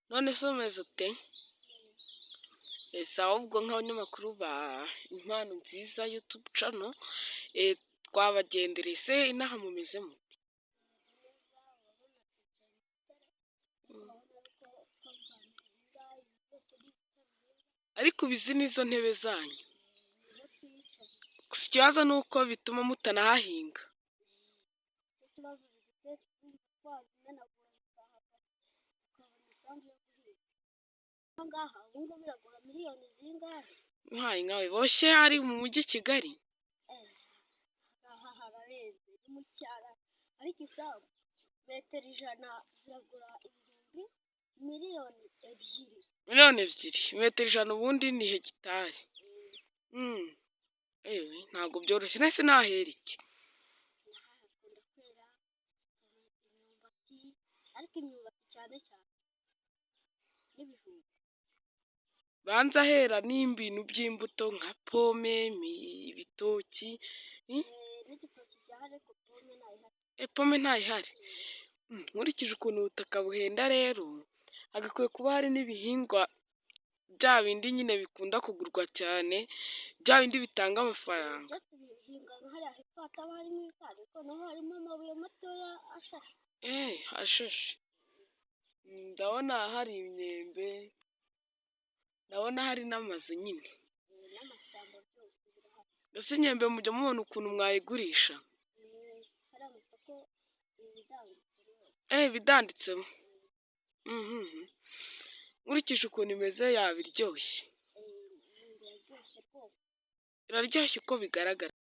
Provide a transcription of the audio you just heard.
None se umeze ute? Ese ahubwo nk'abanyamakuru ba Impano Nziza YouTube channel, twabagendereye. Se inaha mumeze mute? Ariko izi nizo ntebe zanyu. Gusa ikibazo ni uko bituma mutanahahinga. Nkawe nkawe boshye ari mu mujyi Kigali. Ariko isambu metero 100 ziragura ibihumbi miliyoni 2. Miliyoni 2. Metero 100 ubundi ni hegitari. Ntabwo byoroshye. Nese nahera iki? Ariko imyumbati cyane n'ibijumba. Banza hera n'imbintu by'imbuto nka pome, ibitoki. N'igitoki cyahari ariko pome ntayihari. Pome ntayihari. Nkurikije ukuntu ubutaka buhenda rero, hagakwiye kuba hari n'ibihingwa bya bindi nyine bikunda kugurwa cyane, bya bindi bitanga amafaranga. Hariya hepfo hataba harimo ibitari, ariko naho harimo amabuye matoya ashashe. Ashashe. Ndabona hari imyembe, ndabona hari n'amazu nyine. N'amashyamba byose birahari. Ese imyembe mujya mubona ukuntu mwayigurisha? Hari amasoko bidanditsemo. Nkurikije ukuntu imeze yaba iryoshye. Iraryoshye uko bigaragara.